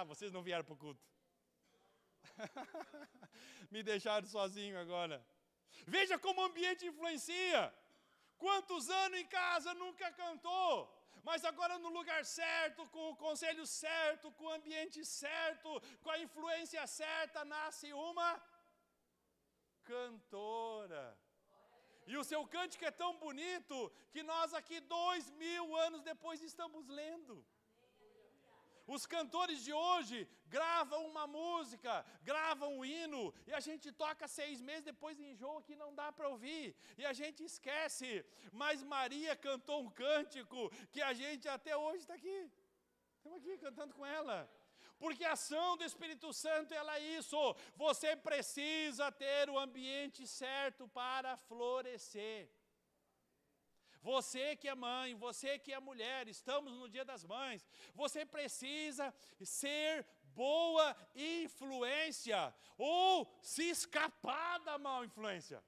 vocês não vieram para o culto. Me deixaram sozinho agora. Veja como o ambiente influencia. Quantos anos em casa nunca cantou? Mas agora no lugar certo, com o conselho certo, com o ambiente certo, com a influência certa, nasce uma cantora. E o seu cântico é tão bonito que nós aqui 2000 anos depois estamos lendo. Os cantores de hoje gravam uma música, gravam um hino, e a gente toca 6 meses, depois enjoa que não dá para ouvir, e a gente esquece. Mas Maria cantou um cântico que a gente até hoje está aqui. Estamos aqui cantando com ela. Porque a ação do Espírito Santo, ela é isso. Você precisa ter o ambiente certo para florescer. Você que é mãe, você que é mulher, estamos no Dia das Mães, você precisa ser boa influência ou se escapar da má influência.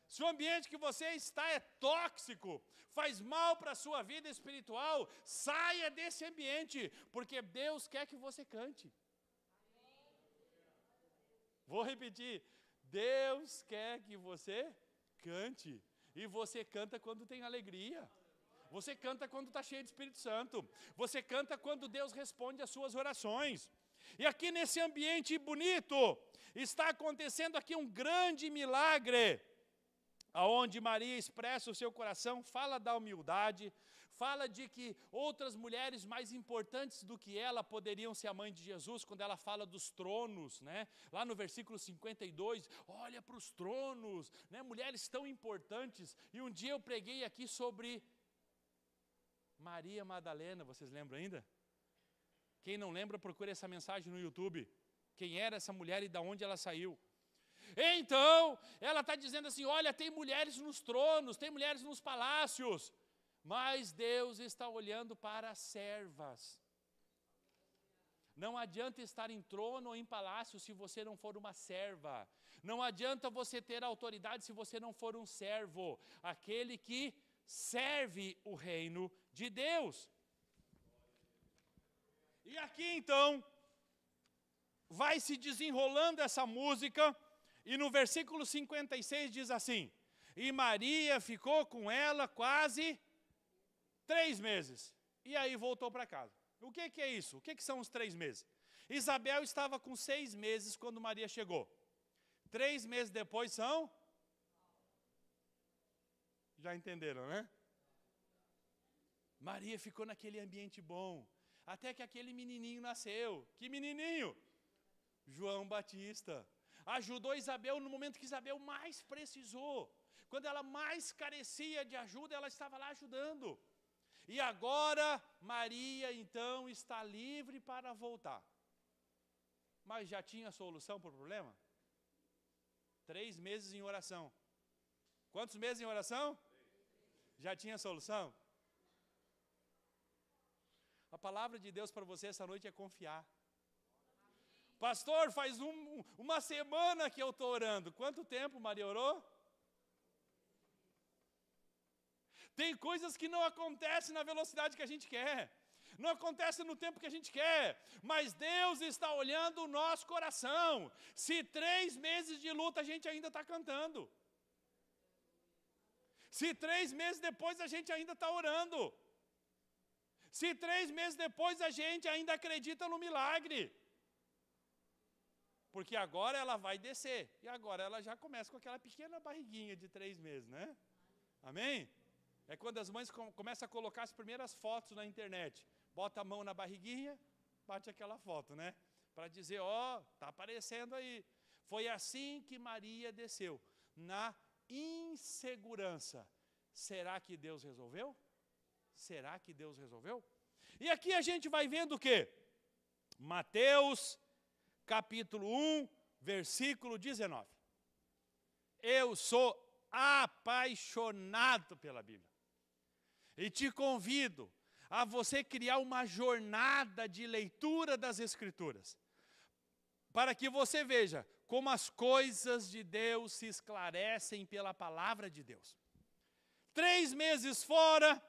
Se o ambiente que você está é tóxico, faz mal para a sua vida espiritual, saia desse ambiente, porque Deus quer que você cante. Vou repetir, Deus quer que você cante. E você canta quando tem alegria. Você canta quando está cheio de Espírito Santo. Você canta quando Deus responde às suas orações. E aqui nesse ambiente bonito, está acontecendo aqui um grande milagre, aonde Maria expressa o seu coração, fala da humildade, fala de que outras mulheres mais importantes do que ela poderiam ser a mãe de Jesus, quando ela fala dos tronos, né? Lá no versículo 52, olha para os tronos, né? Mulheres tão importantes. E um dia eu preguei aqui sobre Maria Madalena, vocês lembram ainda? Quem não lembra, procure essa mensagem no YouTube. Quem era essa mulher e de onde ela saiu? Então, ela está dizendo assim, olha, tem mulheres nos tronos, tem mulheres nos palácios, mas Deus está olhando para as servas. Não adianta estar em trono ou em palácio se você não for uma serva. Não adianta você ter autoridade se você não for um servo, aquele que serve o reino de Deus. E aqui então, vai se desenrolando essa música. E no versículo 56 diz assim, e Maria ficou com ela quase 3 meses. E aí voltou para casa. O que é isso? O que são os 3 meses? Isabel estava com 6 meses quando Maria chegou. 3 meses depois são? Já entenderam, né? Maria ficou naquele ambiente bom. Até que aquele menininho nasceu. Que menininho? João Batista. Ajudou Isabel no momento que Isabel mais precisou. Quando ela mais carecia de ajuda, ela estava lá ajudando. E agora, Maria, então, está livre para voltar. Mas já tinha solução para o problema? 3 meses em oração. Quantos meses em oração? Já tinha solução? A palavra de Deus para você essa noite é confiar. Pastor, faz uma semana que eu estou orando. Quanto tempo Maria orou? Tem coisas que não acontecem na velocidade que a gente quer. Não acontece no tempo que a gente quer. Mas Deus está olhando o nosso coração. Se 3 meses de luta a gente ainda está cantando. Se 3 meses depois a gente ainda está orando. Se 3 meses depois a gente ainda acredita no milagre. Porque agora ela vai descer. E agora ela já começa com aquela pequena barriguinha de 3 meses, né? Amém? É quando as mães começam a colocar as primeiras fotos na internet. Bota a mão na barriguinha, bate aquela foto, né? Para dizer, ó, está aparecendo aí. Foi assim que Maria desceu. Na insegurança. Será que Deus resolveu? Será que Deus resolveu? E aqui a gente vai vendo o quê? Mateus capítulo 1, versículo 19. Eu sou apaixonado pela Bíblia. E te convido a você criar uma jornada de leitura das Escrituras. Para que você veja como as coisas de Deus se esclarecem pela palavra de Deus. 3 meses fora,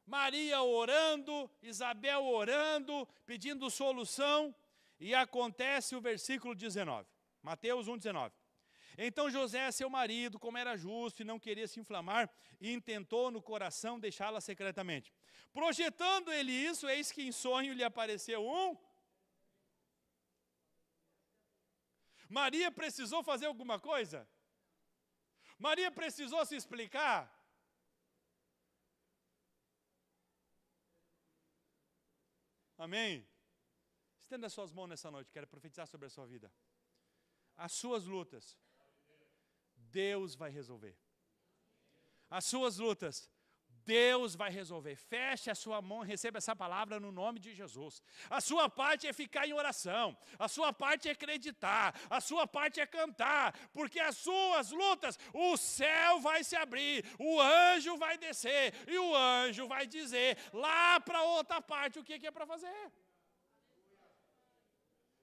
Maria orando, Isabel orando, pedindo solução, e acontece o versículo 19. Mateus 1,19. Então José, seu marido, como era justo e não queria se inflamar, intentou no coração deixá-la secretamente. Projetando ele isso, eis que em sonho lhe apareceu um. Maria precisou fazer alguma coisa? Maria precisou se explicar? Amém? Estenda as suas mãos nessa noite, quero profetizar sobre a sua vida. As suas lutas, Deus vai resolver. As suas lutas, Deus vai resolver. Feche a sua mão e receba essa palavra no nome de Jesus. A sua parte é ficar em oração. A sua parte é acreditar. A sua parte é cantar. Porque as suas lutas, o céu vai se abrir. O anjo vai descer. E o anjo vai dizer lá para outra parte o que é para fazer.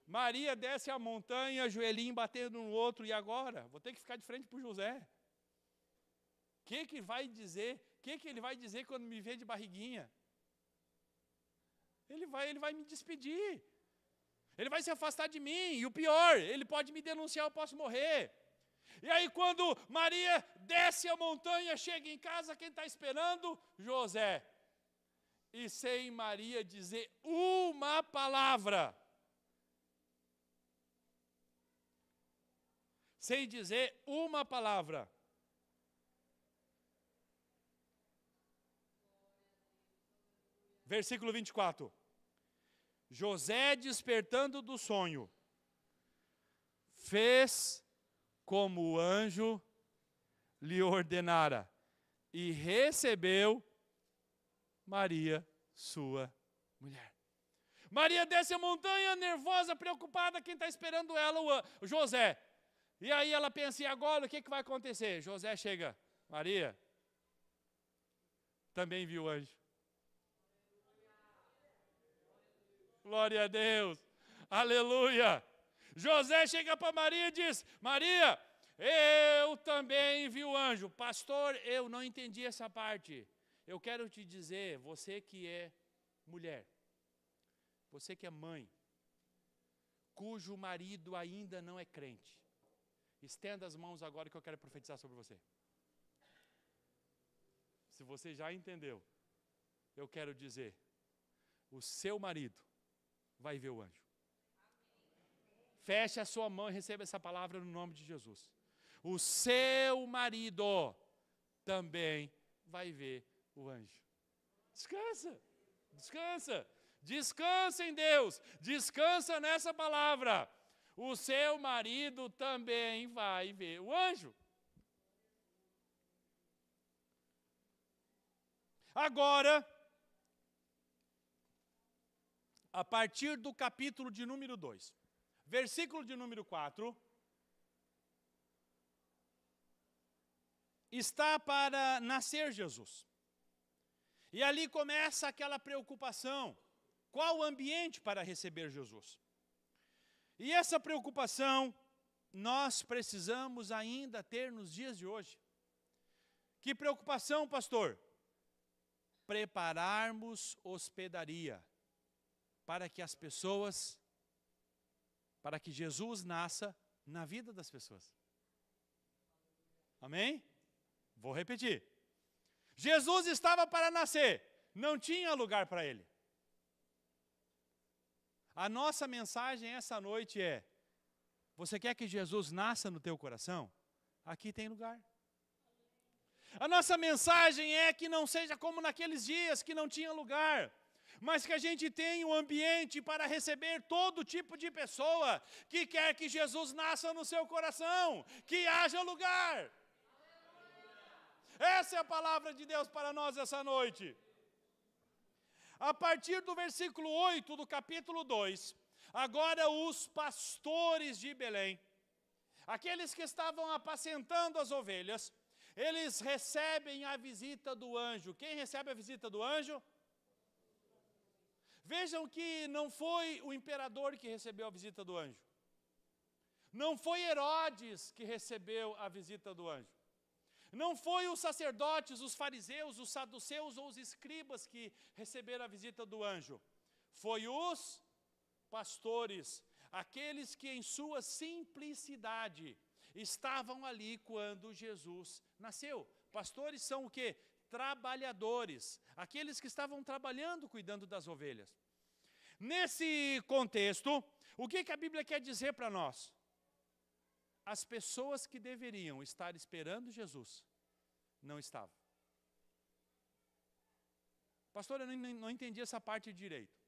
Maria desce a montanha, joelhinho batendo no outro. E agora? Vou ter que ficar de frente para o José. O que vai dizer? O que ele vai dizer quando me vê de barriguinha? Ele vai me despedir. Ele vai se afastar de mim. E o pior, ele pode me denunciar, eu posso morrer. E aí quando Maria desce a montanha, chega em casa, quem está esperando? José. E sem Maria dizer uma palavra. Sem dizer uma palavra. Versículo 24. José, despertando do sonho, fez como o anjo lhe ordenara e recebeu Maria, sua mulher. Maria desce a montanha, nervosa, preocupada, quem está esperando ela? O José. E aí ela pensa, e agora o que vai acontecer? José chega, Maria, também viu o anjo. Glória a Deus, aleluia. José chega para Maria e diz, Maria, eu também vi o anjo. Pastor, eu não entendi essa parte. Eu quero te dizer, você que é mulher, você que é mãe, cujo marido ainda não é crente, estenda as mãos agora que eu quero profetizar sobre você. Se você já entendeu, eu quero dizer, o seu marido vai ver o anjo. Feche a sua mão e receba essa palavra no nome de Jesus. O seu marido também vai ver o anjo. Descansa, descansa, descansa em Deus, descansa nessa palavra. O seu marido também vai ver o anjo. Agora, a partir do capítulo de número 2, versículo de número 4, está para nascer Jesus. E ali começa aquela preocupação, qual o ambiente para receber Jesus? E essa preocupação nós precisamos ainda ter nos dias de hoje. Que preocupação, pastor? Prepararmos hospedaria para que as pessoas, para que Jesus nasça na vida das pessoas. Amém? Vou repetir. Jesus estava para nascer, não tinha lugar para ele. A nossa mensagem essa noite é, você quer que Jesus nasça no teu coração? Aqui tem lugar. A nossa mensagem é que não seja como naqueles dias que não tinha lugar, mas que a gente tenha um ambiente para receber todo tipo de pessoa que quer que Jesus nasça no seu coração, que haja lugar. Essa é a palavra de Deus para nós essa noite. A partir do versículo 8 do capítulo 2, agora os pastores de Belém, aqueles que estavam apacentando as ovelhas, eles recebem a visita do anjo. Quem recebe a visita do anjo? Vejam que não foi o imperador que recebeu a visita do anjo. Não foi Herodes que recebeu a visita do anjo. Não foi os sacerdotes, os fariseus, os saduceus ou os escribas que receberam a visita do anjo. Foi os pastores, aqueles que em sua simplicidade estavam ali quando Jesus nasceu. Pastores são o quê? Trabalhadores, aqueles que estavam trabalhando cuidando das ovelhas. Nesse contexto, o que a Bíblia quer dizer para nós? As pessoas que deveriam estar esperando Jesus, não estavam. Pastor, eu não entendi essa parte direito.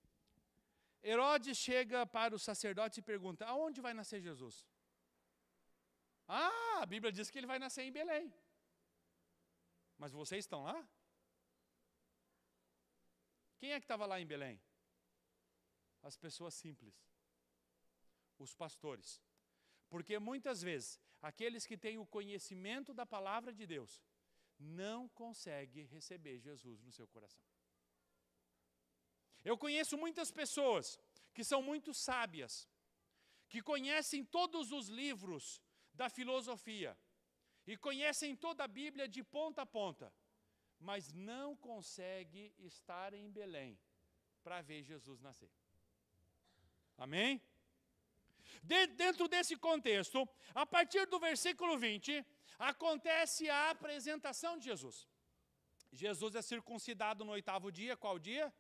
Herodes chega para os sacerdotes e pergunta, aonde vai nascer Jesus? Ah, a Bíblia diz que ele vai nascer em Belém. Mas vocês estão lá? Quem é que estava lá em Belém? As pessoas simples. Os pastores. Porque muitas vezes, aqueles que têm o conhecimento da palavra de Deus, não conseguem receber Jesus no seu coração. Eu conheço muitas pessoas que são muito sábias, que conhecem todos os livros da filosofia, e conhecem toda a Bíblia de ponta a ponta, mas não conseguem estar em Belém para ver Jesus nascer. Amém? Dentro desse contexto, a partir do versículo 20, acontece a apresentação de Jesus. Jesus é circuncidado no 8º dia, qual dia?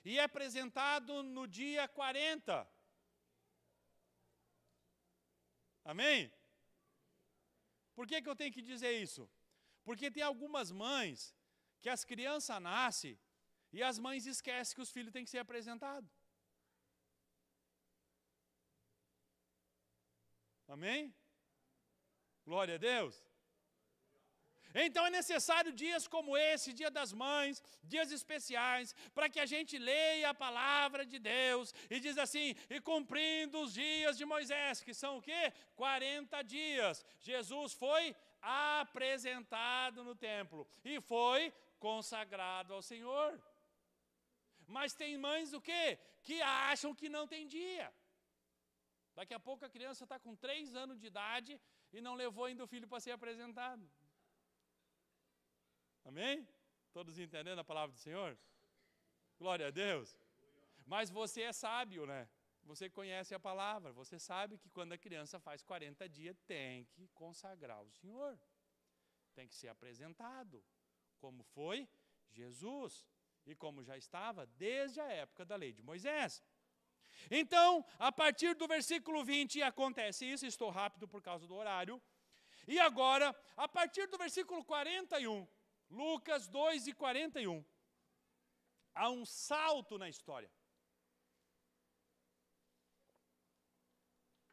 E é apresentado no dia 40. Amém? Por que eu tenho que dizer isso? Porque tem algumas mães que as crianças nascem e as mães esquecem que os filhos têm que ser apresentados. Amém? Glória a Deus. Então é necessário dias como esse, Dia das Mães, dias especiais, para que a gente leia a palavra de Deus e diz assim, e cumprindo os dias de Moisés, que são o quê? 40 dias. Jesus foi apresentado no templo e foi consagrado ao Senhor. Mas tem mães o quê? Que acham que não tem dia. Daqui a pouco a criança está com 3 anos de idade e não levou ainda o filho para ser apresentado. Amém? Todos entendendo a palavra do Senhor? Glória a Deus. Mas você é sábio, né? Você conhece a palavra. Você sabe que quando a criança faz 40 dias, tem que consagrar o Senhor. Tem que ser apresentado. Como foi Jesus. E como já estava desde a época da lei de Moisés. Então, a partir do versículo 20 acontece isso, estou rápido por causa do horário. E agora, a partir do versículo 41, Lucas 2:41, há um salto na história.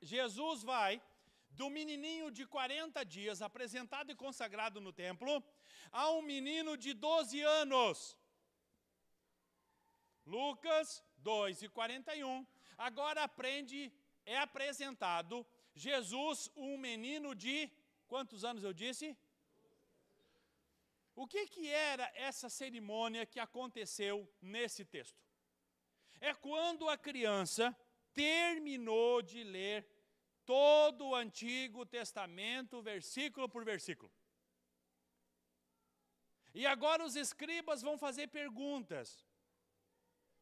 Jesus vai do menininho de 40 dias, apresentado e consagrado no templo, a um menino de 12 anos. Lucas 2:41. Agora é apresentado Jesus, um menino de quantos anos eu disse? O que era essa cerimônia que aconteceu nesse texto? É quando a criança terminou de ler todo o Antigo Testamento, versículo por versículo. E agora os escribas vão fazer perguntas.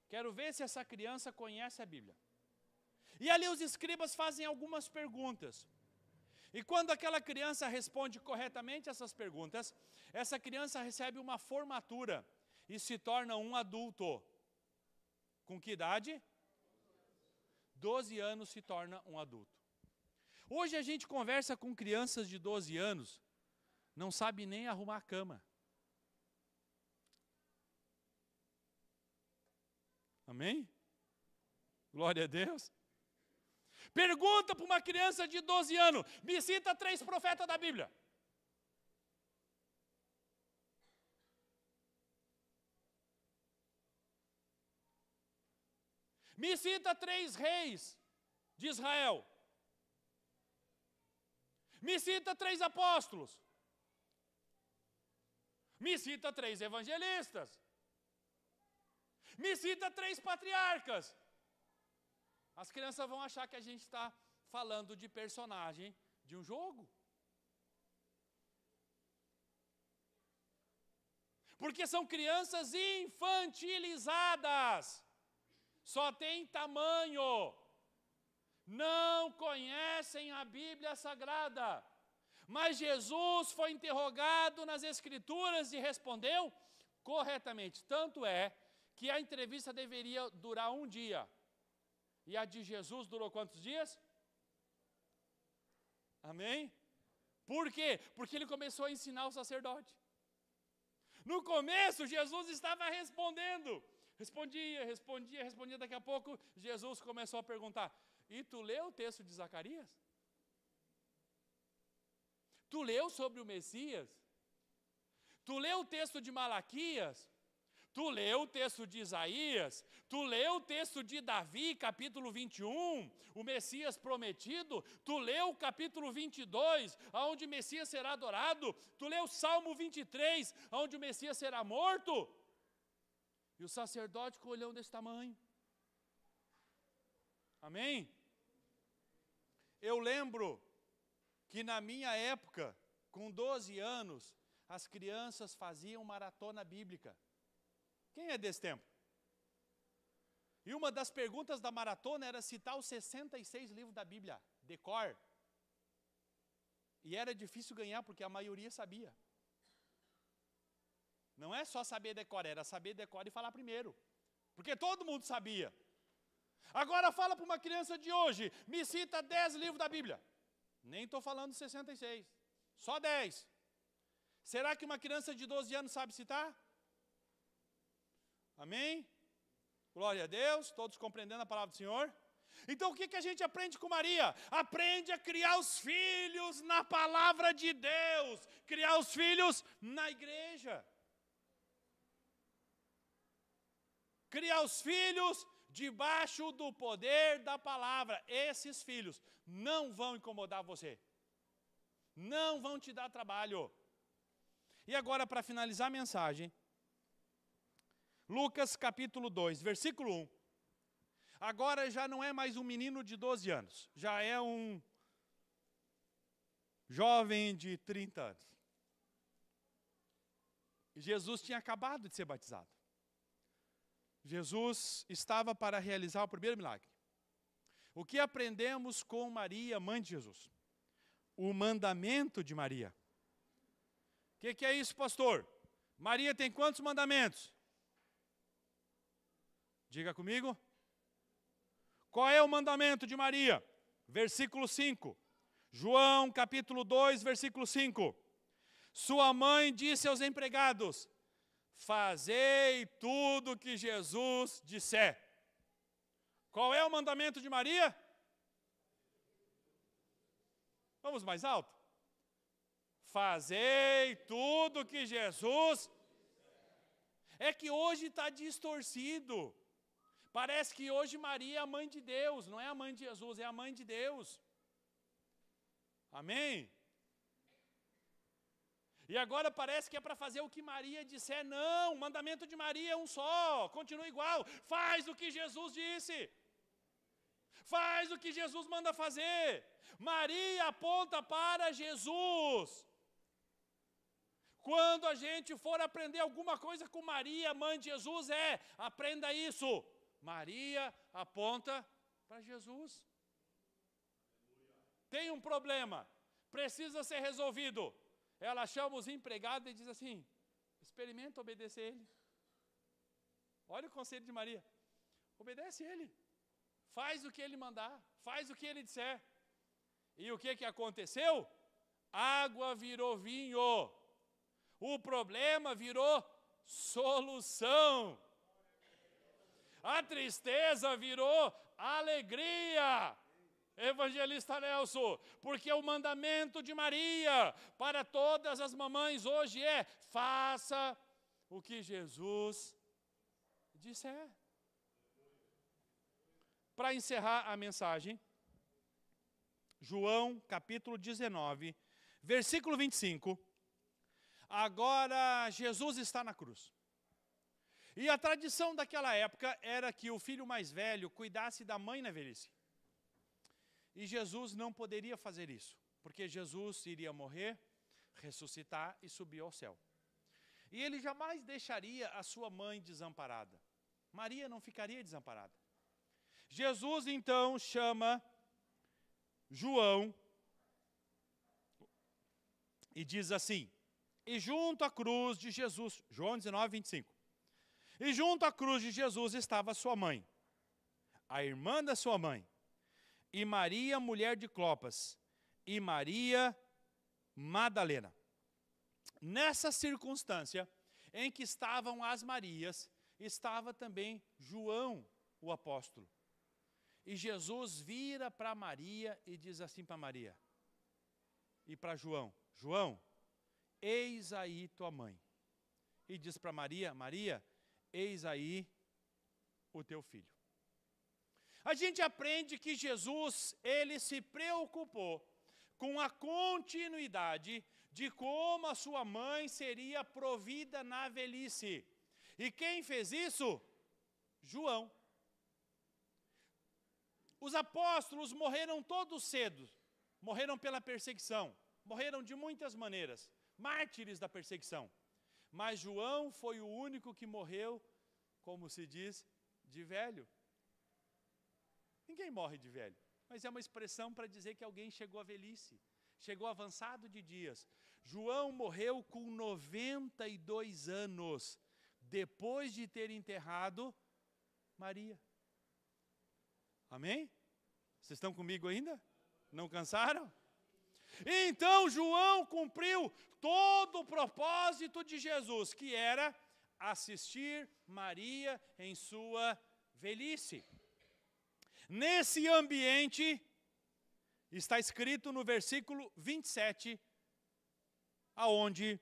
Quero ver se essa criança conhece a Bíblia. E ali os escribas fazem algumas perguntas. E quando aquela criança responde corretamente essas perguntas, essa criança recebe uma formatura e se torna um adulto. Com que idade? 12 anos se torna um adulto. Hoje a gente conversa com crianças de 12 anos, não sabe nem arrumar a cama. Amém? Glória a Deus. Pergunta para uma criança de 12 anos, me cita 3 profetas da Bíblia. Me cita 3 reis de Israel. Me cita 3 apóstolos. Me cita 3 evangelistas. Me cita 3 patriarcas. As crianças vão achar que a gente está falando de personagem de um jogo. Porque são crianças infantilizadas. Só tem tamanho. Não conhecem a Bíblia Sagrada. Mas Jesus foi interrogado nas Escrituras e respondeu corretamente. Tanto é que a entrevista deveria durar 1 dia. E a de Jesus durou quantos dias? Amém? Por quê? Porque ele começou a ensinar o sacerdote. No começo, Jesus estava respondendo. Respondia. Daqui a pouco, Jesus começou a perguntar: e tu leu o texto de Zacarias? Tu leu sobre o Messias? Tu leu o texto de Malaquias? Tu leu o texto de Isaías? Tu leu o texto de Davi, capítulo 21, o Messias prometido? Tu leu o capítulo 22, onde o Messias será adorado? Tu leu o Salmo 23, onde o Messias será morto? E o sacerdote com o olhão desse tamanho. Amém? Eu lembro que na minha época, com 12 anos, as crianças faziam maratona bíblica. Quem é desse tempo? E uma das perguntas da maratona era citar os 66 livros da Bíblia, de cor. E era difícil ganhar, porque a maioria sabia. Não é só saber decor, era saber decor e falar primeiro. Porque todo mundo sabia. Agora fala para uma criança de hoje, me cita 10 livros da Bíblia. Nem estou falando 66, só 10. Será que uma criança de 12 anos sabe citar? Amém? Glória a Deus, todos compreendendo a palavra do Senhor. Então o que a gente aprende com Maria? Aprende a criar os filhos na palavra de Deus, criar os filhos na igreja. Criar os filhos debaixo do poder da palavra. Esses filhos não vão incomodar você. Não vão te dar trabalho. E agora, para finalizar a mensagem, Lucas capítulo 2, versículo 1. Agora já não é mais um menino de 12 anos, já é um jovem de 30 anos. Jesus tinha acabado de ser batizado. Jesus estava para realizar o primeiro milagre. O que aprendemos com Maria, mãe de Jesus? O mandamento de Maria. O que é isso, pastor? Maria tem quantos mandamentos? Diga comigo. Qual é o mandamento de Maria? Versículo 5. João capítulo 2, versículo 5. Sua mãe disse aos empregados: fazei tudo o que Jesus disser. Qual é o mandamento de Maria? Vamos mais alto? Fazei tudo o que Jesus... É que hoje está distorcido. Parece que hoje Maria é a mãe de Deus, não é a mãe de Jesus, é a mãe de Deus. Amém? E agora parece que é para fazer o que Maria disser. Não, o mandamento de Maria é um só, continua igual. Faz o que Jesus disse. Faz o que Jesus manda fazer. Maria aponta para Jesus. Quando a gente for aprender alguma coisa com Maria, mãe de Jesus, aprenda isso. Maria aponta para Jesus. Tem um problema, precisa ser resolvido. Ela chama os empregados e diz assim: experimenta obedecer ele. Olha o conselho de Maria. Obedece ele. Faz o que ele mandar, faz o que ele disser. E o que aconteceu? Água virou vinho. O problema virou solução. A tristeza virou alegria. Evangelista Nelson, porque o mandamento de Maria para todas as mamães hoje é: faça o que Jesus disser. Para encerrar a mensagem, João capítulo 19, versículo 25. Agora Jesus está na cruz. E a tradição daquela época era que o filho mais velho cuidasse da mãe na velhice. E Jesus não poderia fazer isso, porque Jesus iria morrer, ressuscitar e subir ao céu. E ele jamais deixaria a sua mãe desamparada. Maria não ficaria desamparada. Jesus então chama João e diz assim: e junto à cruz de Jesus, João 19, 25. E junto à cruz de Jesus estava sua mãe, a irmã da sua mãe, e Maria, mulher de Clopas, e Maria Madalena. Nessa circunstância em que estavam as Marias, estava também João, o apóstolo. E Jesus vira para Maria e diz assim para Maria e para João: João, eis aí tua mãe. E diz para Maria: Maria, eis aí o teu filho. A gente aprende que Jesus, ele se preocupou com a continuidade de como a sua mãe seria provida na velhice. E quem fez isso? João. Os apóstolos morreram todos cedo, morreram pela perseguição, morreram de muitas maneiras, mártires da perseguição. Mas João foi o único que morreu, como se diz, de velho. Ninguém morre de velho, mas é uma expressão para dizer que alguém chegou à velhice, chegou avançado de dias. João morreu com 92 anos, depois de ter enterrado Maria. Amém? Vocês estão comigo ainda? Não cansaram? Então João cumpriu todo o propósito de Jesus, que era assistir Maria em sua velhice. Nesse ambiente, está escrito no versículo 27, aonde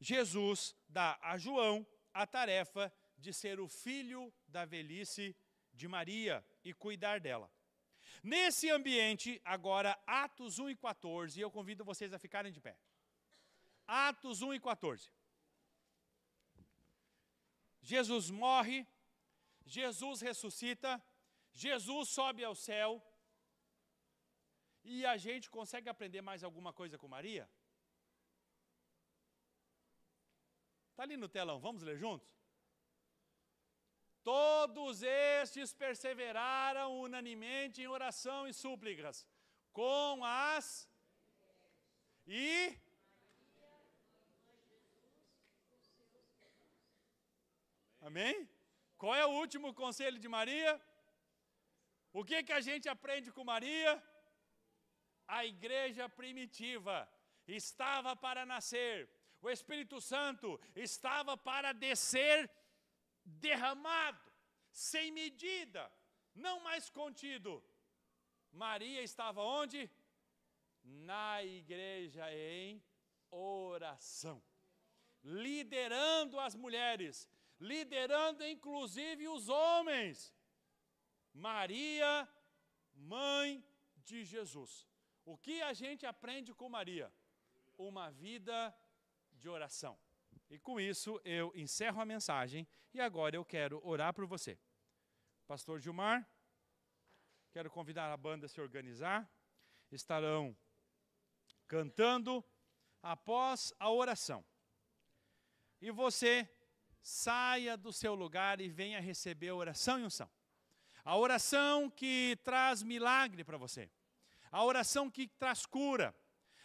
Jesus dá a João a tarefa de ser o filho da velhice de Maria e cuidar dela. Nesse ambiente, agora, Atos 1 e 14, eu convido vocês a ficarem de pé. Atos 1 e 14. Jesus morre, Jesus ressuscita, Jesus sobe ao céu, e a gente consegue aprender mais alguma coisa com Maria? Está ali no telão, vamos ler juntos? Todos estes perseveraram unanimemente em oração e súplicas, com as... E... Amém? Qual é o último conselho de Maria? O que a gente aprende com Maria? A igreja primitiva estava para nascer, o Espírito Santo estava para descer derramado, sem medida, não mais contido. Maria estava onde? Na igreja em oração, liderando as mulheres, liderando inclusive os homens. Maria, mãe de Jesus. O que a gente aprende com Maria? Uma vida de oração. E com isso eu encerro a mensagem e agora eu quero orar por você. Pastor Gilmar, quero convidar a banda a se organizar. Estarão cantando após a oração. E você saia do seu lugar e venha receber a oração e unção. A oração que traz milagre para você. A oração que traz cura.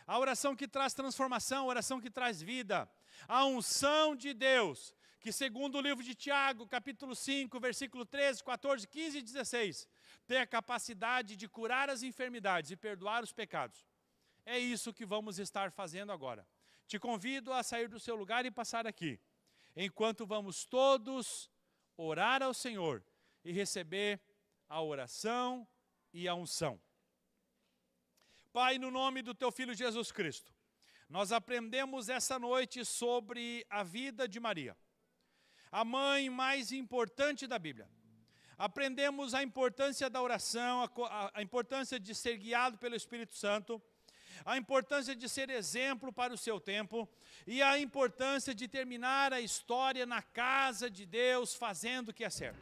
A oração que traz transformação, a oração que traz vida. A unção de Deus, que segundo o livro de Tiago, capítulo 5, versículo 13, 14, 15 e 16, tem a capacidade de curar as enfermidades e perdoar os pecados. É isso que vamos estar fazendo agora. Te convido a sair do seu lugar e passar aqui, enquanto vamos todos orar ao Senhor e receber a oração e a unção. Pai, no nome do Teu Filho Jesus Cristo, nós aprendemos essa noite sobre a vida de Maria, a mãe mais importante da Bíblia. Aprendemos a importância da oração, a importância de ser guiado pelo Espírito Santo, a importância de ser exemplo para o seu tempo e a importância de terminar a história na casa de Deus fazendo o que é certo.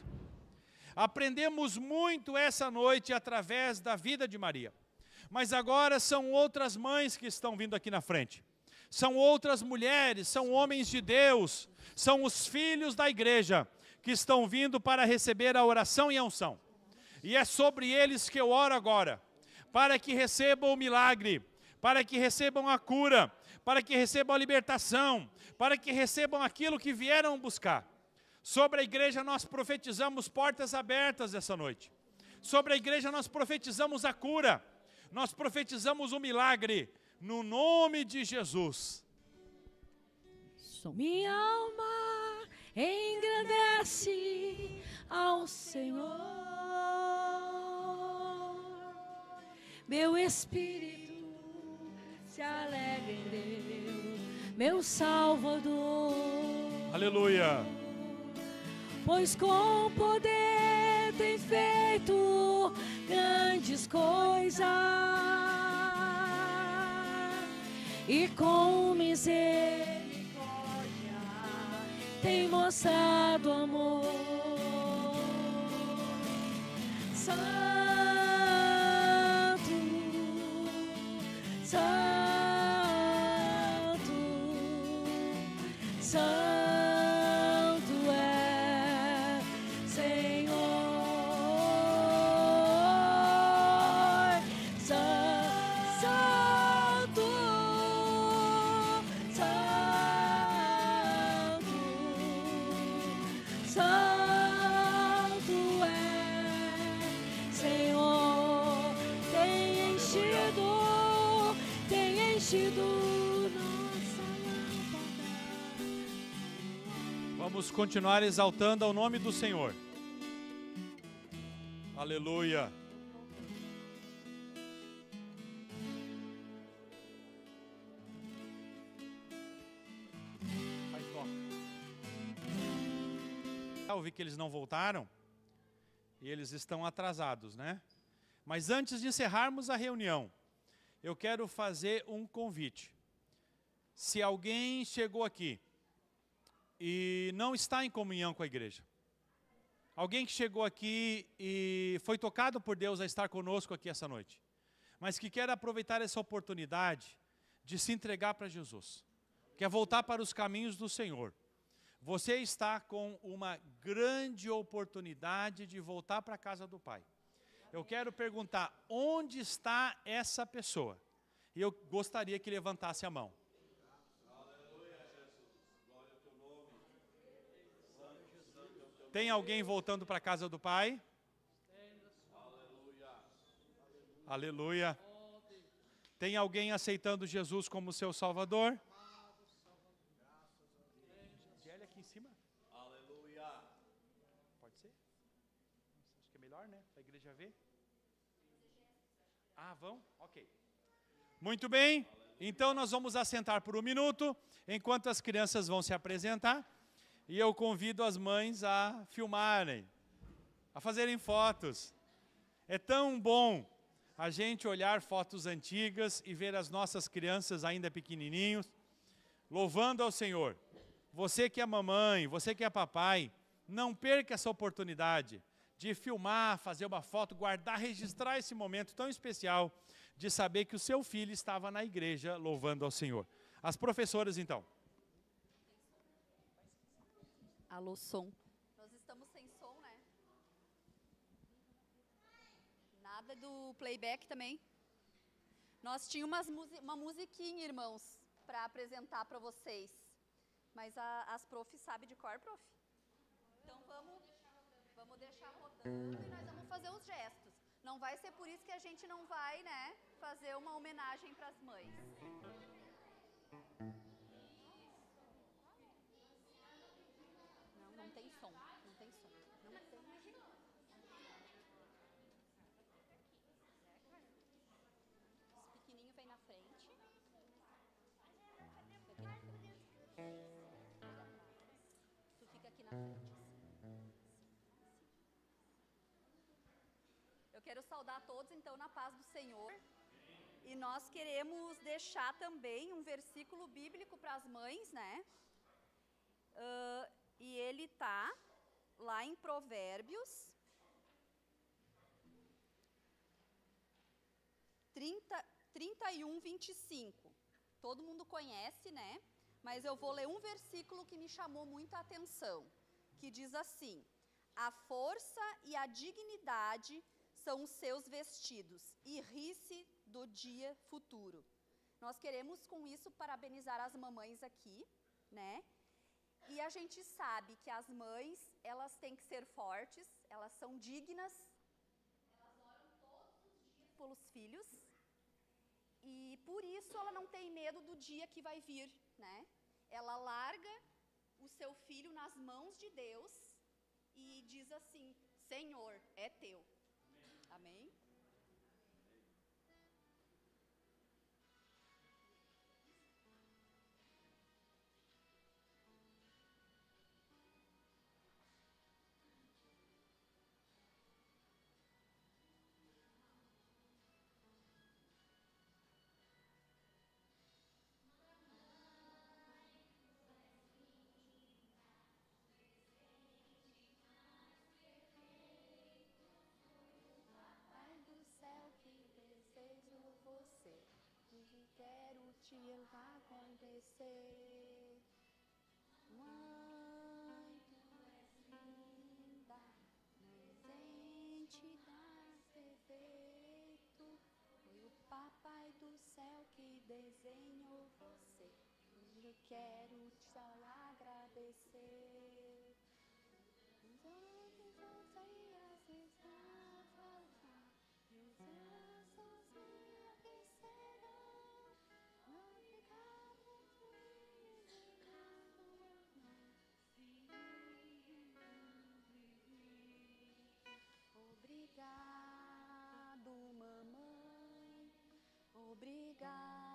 Aprendemos muito essa noite através da vida de Maria. Mas agora são outras mães que estão vindo aqui na frente. são outras mulheres, são homens de Deus, são os filhos da igreja que estão vindo para receber a oração e a unção. E é sobre eles que eu oro agora, para que recebam o milagre, para que recebam a cura, para que recebam a libertação, para que recebam aquilo que vieram buscar. Sobre a igreja nós profetizamos portas abertas essa noite. Sobre a igreja nós profetizamos a cura, nós profetizamos o milagre, no nome de Jesus. Minha alma engrandece ao Senhor, meu espírito se alegra em Deus, meu Salvador. Aleluia. Pois com poder tem feito grandes coisas e com misericórdia tem mostrado amor. Santo, Santo, Santo é Senhor. Santo, Santo é Senhor. Tem enchido nossa lâmpada. Vamos continuar exaltando ao nome do Senhor. Aleluia. Eu vi que eles não voltaram e eles estão atrasados, né? Mas antes de encerrarmos a reunião, eu quero fazer um convite. Se alguém chegou aqui e não está em comunhão com a igreja, alguém que chegou aqui e foi tocado por Deus a estar conosco aqui essa noite, mas que quer aproveitar essa oportunidade de se entregar para Jesus, quer voltar para os caminhos do Senhor, você está com uma grande oportunidade de voltar para a casa do Pai. Eu quero perguntar, onde está essa pessoa? E eu gostaria que levantasse a mão. Tem alguém voltando para a casa do Pai? Aleluia. Tem alguém aceitando Jesus como seu Salvador? Aqui em cima? Aleluia. Pode ser? Acho que é melhor, né? Para a igreja ver. Ah, vão? Ok. Muito bem. Então nós vamos assentar por um minuto, enquanto as crianças vão se apresentar. E eu convido as mães a filmarem, a fazerem fotos. É tão bom a gente olhar fotos antigas e ver as nossas crianças ainda pequenininhos, louvando ao Senhor. Você que é mamãe, você que é papai, não perca essa oportunidade de filmar, fazer uma foto, guardar, registrar esse momento tão especial de saber que o seu filho estava na igreja louvando ao Senhor. As professoras, então. Alô, som. Nós estamos sem som, né? Nada do playback também. Nós tínhamos uma musiquinha, irmãos, para apresentar para vocês. Mas as profs sabem de cor, prof? Então vamos deixar rodando e nós vamos fazer os gestos. Não vai ser por isso que a gente não vai, né, fazer uma homenagem para as mães. Não tem som, não tem som. Não tem. Os pequenininhos vêm na frente. Tu fica aqui na frente. Eu quero saudar a todos, então, na paz do Senhor. E nós queremos deixar também um versículo bíblico para as mães, né? E ele está lá em Provérbios 31, 25. todo mundo conhece, né? Mas eu vou ler um versículo que me chamou muito a atenção, que diz assim: a força e a dignidade são os seus vestidos, e ri-se do dia futuro. Nós queremos com isso parabenizar as mamães aqui, né? E a gente sabe que as mães, elas têm que ser fortes, elas são dignas, elas oram todos os dias pelos filhos, e por isso ela não tem medo do dia que vai vir, né? Ela larga o seu filho nas mãos de Deus e diz assim: Senhor, é teu. Amém? Pai do céu, que desejo você, que quero te acontecer. Mãe, tu és linda, presente das defeito. Foi o papai do céu que desenhou você, e eu quero te agradecer. Os olhos não sei as estrelas, meus braços me aquecerão. Não ficava obrigado, mamãe. Obrigado.